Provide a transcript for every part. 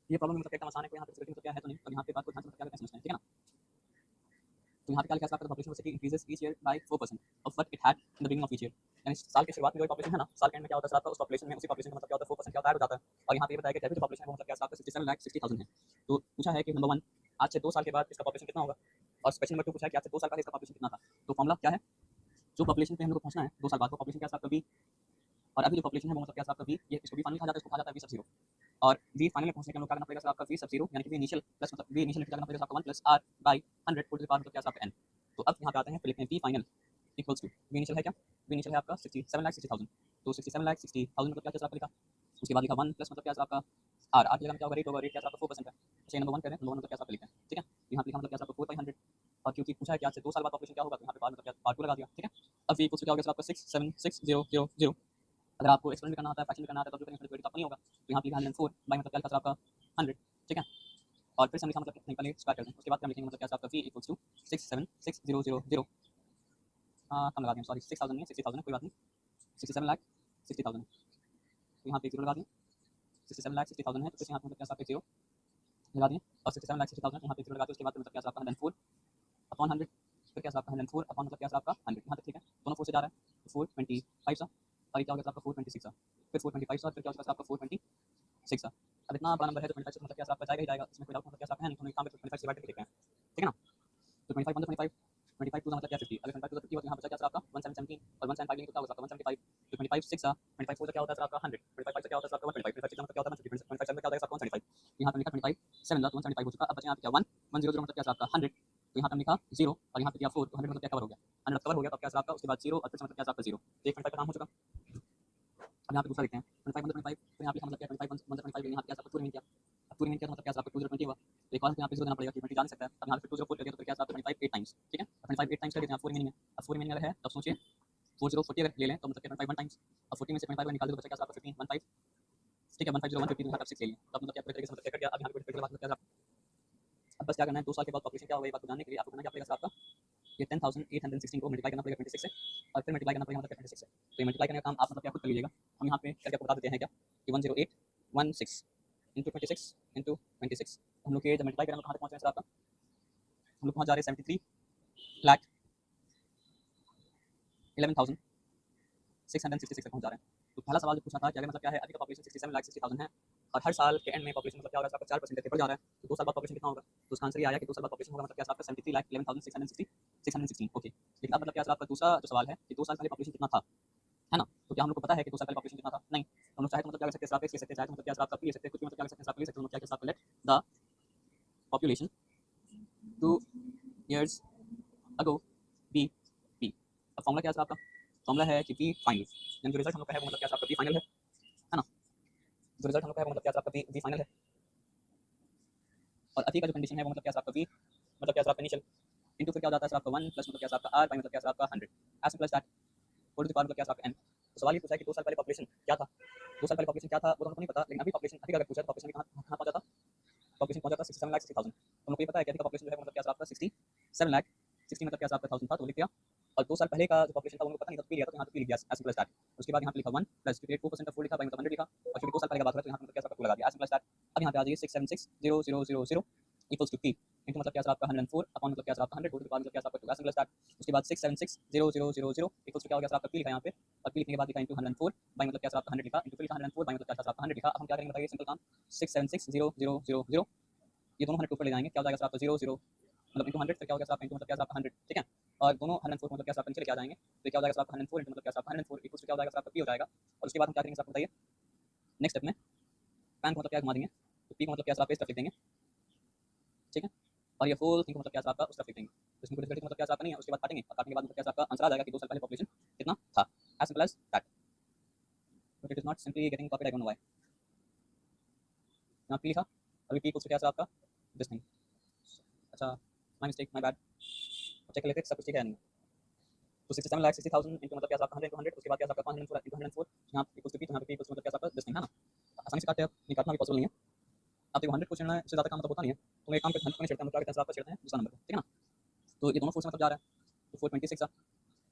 ये प्रॉब्लम मतलब एकदम आसान है, कोई यहाँ पे डिफिकल्टी मतलब क्या है तो नहीं। अब यहाँ पे बात को ध्यान से मतलब क्या समझते हैं, ठीक है ना। तो यहाँ पे क्या लिखा है आपका, population city increases each year by 4% of what it had in the beginning of each year. यानी साल की शुरुआत में जो पॉपुलेशन है ना, साल के एंड में क्या होता है आपका, उस पॉपुलेशन में, उसी पॉपुलेशन का मतलब क्या होता है 4% क्या होता है, ऐड हो जाता है। और यहाँ पे ये बताया कि जो पॉपुलेशन है वो मतलब क्या है आपका 67,60,000 है। तो पूछा है कि नंबर 1 आज से 2 साल के बाद इसका पॉपुलेशन कितना होगा, और क्वेश्चन नंबर 2 पूछा है कि आज से 2 साल पहले इसका पॉपुलेशन कितना था। तो फॉर्मूला क्या है, जो पॉपुलेशन पे हम लोग को पहुंचना है 2 साल बाद, वो पॉपुलेशन क्या है आपका बी, और अभी जो पॉपुलेशन है वो मतलब क्या है आपका बी, ये इसको बी फाइनल कहा जाता है, इसको कहा जाता है बी सब 0। और बी फाइनल में पहुंचने के लिए हम लोग क्या करना पड़ेगा सर आपका बी सब 0, यानी कि बी इनिशियल प्लस मतलब बी इनिशियल क्या करना पड़ेगा आपका 1 plus R by 100 whole to the power मतलब क्या है आपका n। तो अब यहाँ पे आते हैं, फिर लिखते हैं B final equals to B initial है क्या, बी इनिशियल है आपका 67,60,000। तो 67,60,000 मतलब क्या है आपका लिखा, उसके बाद लिखा 1 प्लस मतलब क्या है आपका आर की जगह में क्या होगा रेट होगा, रेट क्या है आपका 4% है। अच्छा नंबर 1 करें, नंबर 1 मतलब क्या आपका लिखते हैं, ठीक है। यहाँ पे लिखा मतलब क्या है आपका 4/100, और क्योंकि पूछा है कि आज से 2 साल बाद पॉपुलेशन क्या होगा, तो यहाँ पे बाद मतलब क्या पार्ट 2 लगा दिया, ठीक है। अब ये इक्वल्स क्या हो गया आपका 676,000। अगर आपको एक्सपेरिमेंट करना आता है, फ्रैक्शन करना आता है, तो एक्सपेरिमेंट तो नहीं होगा। तो यहाँ पे 104 बाई मतलब क्या लिखा आपका 100, ठीक है। और फिर से हम लिखा मतलब नहीं, पहले स्टार्ट करते हैं, उसके बाद हम लिखेंगे मतलब क्या आपका v इक्वल्स टू 676,000 कम लगा दिया, सॉरी 6000 नहीं है 60,000 है, कोई बात नहीं, 67,60,000 है। तो यहाँ पे जीरो लगा दिए, 67,60,000 है, तो फिर यहाँ पे मतलब क्या आपका जीरो लगा दिए, और 67,60,000 यहाँ पे जीरो लगा दिए। उसके बाद मतलब क्या आपका 104 अपॉन 100, फिर क्या आपका 104 अपॉन मतलब क्या आपका 100, यहाँ तक ठीक है। दोनों 4 से जा रहा है, 425 सा, और क्या हो गया आपका 426 सा, फिर 425 सा, फिर क्या हो गया आपका 426 सा। अब इतना बड़ा नंबर है तो 25 से मतलब क्या आपका जाएगा ही जाएगा, इसमें कोई डाउट मतलब क्या आपका है नहीं। तो हम एक काम करते हैं 25 से डिवाइड करके देखते हैं, ठीक है ना। तो 25 1 25 25 टू मतलब क्या 50, अगर 25 टू 50 होता है यहाँ बचा क्या आपका 1717, और 175 लेंगे तो क्या होगा आपका 175। तो 25 6 सा 25 4 क्या होता है आपका 100, 25 से क्या होता है आपका 125, 25 मतलब क्या होता है 150, 25 में क्या होता है आपका 175। यहाँ पे लिखा 25 7 तो 175 हो चुका। अब बचा यहाँ पे क्या 1 100 मतलब क्या आपका 100, तो यहाँ पे हम लिखा 0 और यहाँ पे दिया 4, तो 100 मतलब क्या कवर हो गया, 100 कवर हो गया। तो क्या आपका उसके बाद 0 और फिर मतलब क्या आपका 0, तो 1.5 का काम हो चुका। अब यहाँ पे दूसरा देखते हैं 25 मतलब 25, तो यहाँ पे मतलब क्या 25 मतलब 25 यहाँ पे क्या आपका 2 मीन किया, अब 2 मीन किया तो मतलब क्या आपका 2020 हुआ। तो एक बार यहाँ पे 0 देना पड़ेगा कि 20 जा नहीं सकता है। अब यहाँ पे 204 कर दिया तो फिर क्या आपका 25 8 टाइम्स, ठीक है। 25 8 टाइम्स कर दिया, यहाँ 4 मीनिंग है। अब 4 मीनिंग अगर है तब सोचिए 4040 अगर ले लें तो मतलब 25 1 टाइम्स, अब 40 में से 25 निकाल दो तो बचा क्या आपका 15 15, ठीक है। 15 150 तो यहाँ पे 6 ले लिया, तो मतलब क्या पूरी तरीके से मतलब क्या कर दिया। अब यहाँ पे फिर बात क्या, अब बस क्या करना है 2 साल के बाद पॉपुलेशन क्या होगा ये बात को जानने के लिए आपको करना क्या पड़ेगा आपका, ये 10,816 को मल्टीप्लाई करना पड़ेगा 26 से, और फिर मल्टीप्लाई करना पड़ेगा मतलब 26 से। तो ये मल्टीप्लाई करने का काम आप मतलब क्या खुद कर लीजिएगा। हम यहाँ पे करके आपको बता देते हैं क्या कि 10816 इंटू 26 इंटू 26। हम लोग ये जब मल्टीप्लाई करेंगे कहाँ तक पहुँचे सर आपका, हम लोग पहुँच जा रहे हैं 73,11,666 तक पहुँच जा रहे हैं। तो पहला सवाल जो पूछा था कि अगर मतलब क्या है अभी का पॉपुलेशन 67,60,000 है, और हर साल के एंड में पॉपुलेशन मतलब क्या होगा आपका 4% देते बढ़ जा रहा है, तो 2 साल बाद पॉपुलेशन कितना होगा। तो उसका आंसर ये आया कि 2 साल बाद पॉपुलेशन होगा मतलब क्या आपका 73,11,616 ओके। लेकिन अब मतलब क्या आपका दूसरा जो सवाल है कि 2 साल पहले पॉपुलेशन कितना था, है ना। तो क्या हम लोग को पता है कि 2 साल पहले पॉपुलेशन कितना था, नहीं। हम लोग चाहे तो मतलब क्या कर सकते हैं, ले सकते हैं, चाहे तो मतलब क्या आप ले सकते हैं, कुछ भी मतलब क्या कर सकते हैं, आप ले सकते हैं। हम क्या let the population 2 years ago be B. अब फॉर्मूला क्या है आपका, फॉर्मूला है कि बी फाइनल, यानी जो रिजल्ट हम लोग का है वो मतलब क्या आपका बी फाइनल है ना। जो रिजल्ट हम लोग का है वो मतलब क्या आपका बी फाइनल है, और अभी का जो कंडीशन है वो मतलब क्या आपका बी मतलब क्या आपका इनिशियल इनटू फिर क्या हो जाता है आपका 1 प्लस मतलब क्या आपका आर बाई मतलब क्या आपका 100 as plus that whole to the power मतलब क्या आपका एन। तो सवाल ये पूछा है कि 2 साल पहले पॉपुलेशन क्या था, 2 साल पहले पॉपुलेशन क्या था वो तो हमको नहीं पता, लेकिन अभी पॉपुलेशन अभी अगर पूछा तो पॉपुलेशन कहाँ कहाँ पहुंचा था, पॉपुलेशन पहुंचा था 67,60,000। तो हमको ये पता है कि अभी का पॉपुलेशन जो है मतलब क्या आपका 67 लाख 60 मतलब क्या आपका 1000 था, तो लिख दिया। और 2 साल पहले का जो पॉपुलेशन था उनको पता नहीं था, तो पी लिया, तो यहाँ पे पी लिख दिया एज प्लस दैट। उसके बाद यहाँ पे लिखा 1 प्लस 4% ऑफ 4 लिखा बाई मतलब 100 लिखा, और क्योंकि 2 साल पहले का बात है तो यहाँ पे मतलब क्या आपका 2 लगा दिया एज प्लस दैट। अब यहाँ पे आ जाइए 676,000 इक्वल्स टू पी इनटू मतलब क्या आपका 104 अपॉन मतलब क्या आपका 100 होल टू द पावर मतलब क्या आपका 2 एज प्लस दैट। उसके बाद 676,000 इक्वल्स टू क्या हो गया आपका पी लिखा यहाँ पे, और पी लिखने के बाद लिखा इनटू 104 बाई मतलब क्या आपका 100 लिखा, इनटू लिखा 104 बाई मतलब क्या आपका 100 लिखा। अब हम क्या करेंगे बताइए, सिंपल काम 676,000 ये दोनों 100 के ऊपर ले जाएंगे, क्या हो जाएगा आपका 0 मतलब इंटू 100, फिर क्या हो गया आपका इंटू मतलब क्या आपका 100, ठीक है। और दोनों 104 मतलब क्या आपका नीचे लेके आ जाएंगे, तो क्या हो जाएगा आपका 104 इंटू मतलब क्या आपका 104 इक्वल्स टू क्या हो जाएगा आपका पी हो जाएगा। और उसके बाद हम क्या करेंगे आपको बताइए, नेक्स्ट स्टेप में पैन को मतलब क्या घुमा देंगे, तो पी को मतलब क्या आप इस तरफ लिख देंगे, ठीक है। और ये होल थिंग मतलब क्या आपका उस तरफ लिख देंगे, तो इसमें कोई मतलब क्या आपका नहीं है। उसके बाद काटेंगे, और काटने के बाद मतलब क्या आपका आंसर आ जाएगा कि 2 साल पहले पॉपुलेशन कितना था, as simple as that. But it is not simply getting copied, I don't know why. यहाँ पी लिखा, अभी पी इक्वल्स टू क्या आपका दिस थिंग, अच्छा my mistake, my bad. Check कर लेते हैं सब कुछ ठीक है नहीं। तो 67,60,000 इनटू मतलब क्या आपका 100 100, उसके बाद क्या आपका 104 इनटू 104 यहाँ पे इक्वल्स टू पी, तो यहाँ पे इक्वल्स मतलब क्या आपका दिस थिंग है ना। आसानी से काटते हैं, नहीं काटना भी पॉसिबल नहीं है। आप देखो 100 को छेड़ना है, उससे ज़्यादा काम मतलब होता नहीं है। तो एक काम करते हैं 100 को नहीं छेड़ते हैं, हम क्या करते हैं आपका छेड़ते हैं दूसरा नंबर को, ठीक है ना। तो ये दोनों 4 से मतलब जा रहा है, तो 426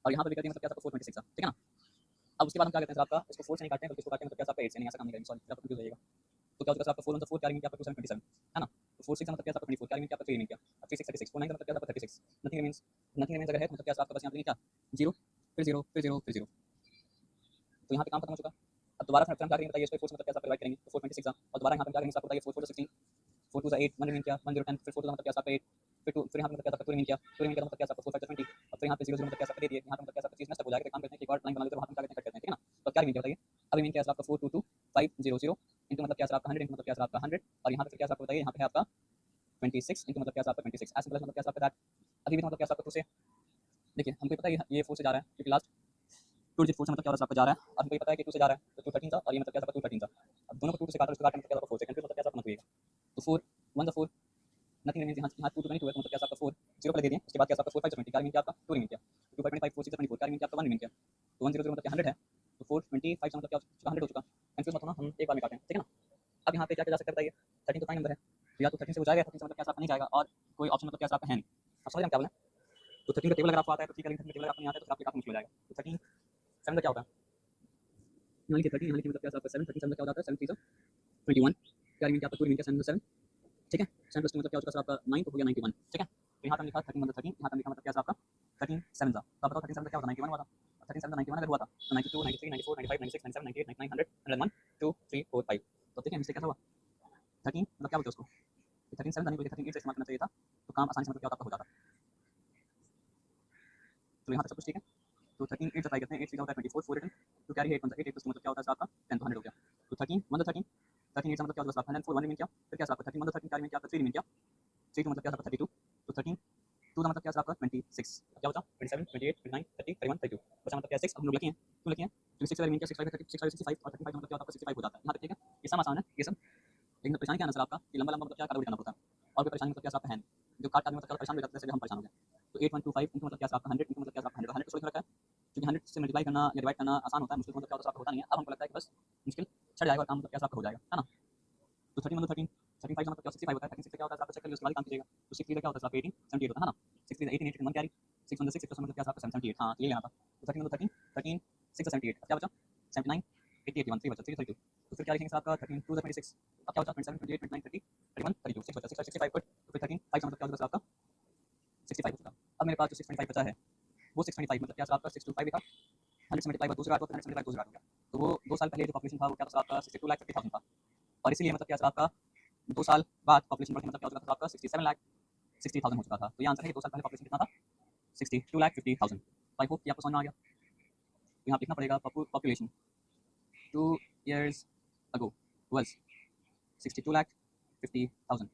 और यहाँ पे भी कर दिया मतलब क्या आपका 426, ठीक है ना। अब उसके बाद हम क्या करते हैं आपका इसको 4 से नहीं काटते हैं, बल्कि इसको काटते हैं मतलब क्या आपका 8 से, नहीं ऐसा काम नहीं करेंगे, सॉरी आप कंफ्यूज हो जाइएगा। तो क्या हो चुका आपका 4 4 क्या मीन क्या आपका 2727 है ना। तो 4 6 मतलब क्या आपका 24 क्या मीन क्या आपका 3 मीन क्या 3 6 36 4 9 मतलब क्या आपका 36 नथिंग मीन्स अगर है तो मतलब क्या आपका बस यहाँ पे क्या 0 फिर 0 फिर 0 फिर 0। तो यहाँ पे काम खत्म हो चुका। अब दोबारा फिर हम क्या करेंगे बताइए इस पे 4 मतलब क्या डिवाइड करेंगे तो 426 और दोबारा यहाँ पे क्या करेंगे आपको बताइए 4 4 16 4 2 8 1 मीन क्या 1 0 10 फिर 4 2 मतलब क्या आपका 8 फिर 2 फिर यहाँ पे मतलब क्या आपका 2 मीन क्या मतलब क्या आपका 4 5 20 और फिर यहाँ पे 0 0 मतलब क्या आपका दे दिए यहाँ पे मतलब क्या आपका चीज नष्ट हो जाएगा। काम करते हैं कि एक और लाइन बना लेते हैं वहां पे क्या करते हैं कट करते हैं ठीक है ना। तो क्या मीन क्या बताइए अभी मीन क्या आपका 4 2 2 5 0 0 इनटू मतलब क्या आपका 100 इनटू मतलब क्या आपका 100 और यहाँ पे क्या आपको बताइए यहाँ पे है आपका 26 इनटू मतलब क्या आपका 26 ऐसे मतलब क्या आपका दैट अभी भी मतलब क्या आपका 2 से देखिए हमको पता है ये 4 से जा रहा है क्योंकि लास्ट 2 डिजिट 4 से मतलब क्या आपका जा रहा है और हमको ये पता है कि 2 से जा रहा है तो 2 13 था और ये मतलब क्या आपका 2 13 था। अब दोनों को 2 से काटा उसके काटने मतलब क्या आपका 4 सेकंड फिर मतलब क्या आपका मत होइएगा तो 4 1 4 नथिंग मींस यहाँ 2 22 है तो मतलब क्या आपका 4 0 पहले दे दिए उसके बाद क्या आपका 4 5 20 क्या मीन क्या आपका 2 मीन क्या 2 by 25 4 6 24 क्या मीन क्या आपका 1 मीन क्या तो 1 0 0 मतलब क्या 100 है तो 4 25 मतलब क्या हो चुका 100 हो चुका। कंफ्यूज मत होना हम एक बार में काटें ठीक है ना। अब यहाँ पे क्या क्या जा सकता है बताइए 13 तो प्राइम नंबर है तो या तो 13 से हो जाएगा 13 से मतलब क्या आपका नहीं जाएगा और कोई ऑप्शन मतलब क्या आपका है नहीं। अब समझ रहे हैं क्या बोले तो 13 का टेबल अगर आपको आता है तो ठीक है लेकिन 13 का टेबल अगर आपको नहीं आता है तो फिर आपके काफी मुश्किल हो जाएगा। तो 13 7 का क्या होता है यहाँ लिखिए 13 यहाँ लिखिए मतलब क्या आपका 7 13 7 का क्या हो जाता है 7 3 21 क्या मीन क्या आपका 2 मीन क्या 7 7 ठीक है 7 प्लस 2 मतलब क्या हो चुका सर आपका 9 तो हो गया 91 ठीक है। तो यहाँ पे लिखा 13 मतलब 13 यहाँ पे लिखा मतलब क्या आपका 13 7 था तो आप बताओ 13 7 क्या होता 91 हुआ था 13 7 91 अगर हुआ था तो 92 93 94 95 96 97 98 99 100 101 2 3 4 5 तो ठीक है मिस्टेक कैसा हुआ 13 मतलब क्या बोलते हैं उसको 13 7 नहीं बल्कि 13 8 से इस्तेमाल करना चाहिए था तो काम आसानी से मतलब क्या होता हो जाता। तो यहाँ तक सब कुछ ठीक है। तो 13 8 सप्लाई करते हैं 8 सीधा होता है 24 4 रिटर्न तो कैरी 8 8 प्लस 2 मतलब क्या होता है आपका 10 तो 100 हो गया। तो 13 1 13 13 8 मतलब क्या होता है 104 1 मीन क्या फिर क्या आपका 13 1 13 क्या मीन क्या आपका 3 मीन क्या 3 मतलब क्या आपका 32 तो 13 2 का मतलब क्या आपका 26 क्या होता 27 28 29 30 31 32 बचा मतलब क्या 6 अब हम लोग लिखे हैं क्यों लिखे हैं क्योंकि 6 वाला मीन क्या 6 5 36 65 और 35 मतलब क्या होता है 65 हो जाता है यहाँ तक ठीक है। ये सब आसान है ये सब लेकिन परेशानी क्या है ना सर आपका कि लंबा लंबा मतलब क्या काटा करना पड़ता है और कोई परेशानी मतलब क्या आपका है नहीं जो काट काटने मतलब परेशान हो जाता है जैसे हम परेशान हो गए। तो 8125 इनटू मतलब क्या आपका 100 इनटू मतलब क्या आपका 100 100 को लिख रखा है क्योंकि 100 से मल्टीप्लाई करना या डिवाइड करना आसान होता है मुश्किल मतलब क्या होता है आपका होता नहीं है। अब हमको लगता है कि बस मुश्किल चढ़ जाएगा और काम मतलब क्या आपका हो जाएगा है ना। तो 13 मतलब 13 35 का मतलब क्या 65 होता है 36 क्या होता है आपका चेक करिए उसके बाद काम कीजिएगा तो 6 का क्या होता है आपका 18 78 होता है ना 6 18 18 1 कैरी 6 मतलब 6 मतलब क्या आपका 78 हां ये लेना था तो 13 मतलब 13 13 6 78 क्या बचा 79 80 81 3 बचा 3 32 तो फिर क्या लिखेंगे आपका 13 2 26 अब क्या बचा 27 28 29 30 31 32 6 बचा 6 65 तो फिर 13 5 मतलब क्या बचा आपका 65 बचा। अब मेरे पास जो 625 बचा है वो 625 मतलब क्या आपका 625 लिखा 100 से मल्टीप्लाई 2 से काट दो 100 से मल्टीप्लाई 2 से काट दो तो वो 2 साल पहले जो पॉपुलेशन था वो क्या था आपका 62,50,000 था और इसीलिए मतलब क्या आपका 2 साल बाद पॉपुलेशन बढ़ के मतलब क्या हो चुका था आपका 67,60,000 हो चुका था। तो ये आंसर है कि 2 साल पहले पॉपुलेशन कितना था 62,50,000। आई होप कि आपको समझ में आ गया। तो यहाँ लिखना पड़ेगा पॉपुलेशन 2 years ago was 62,50,000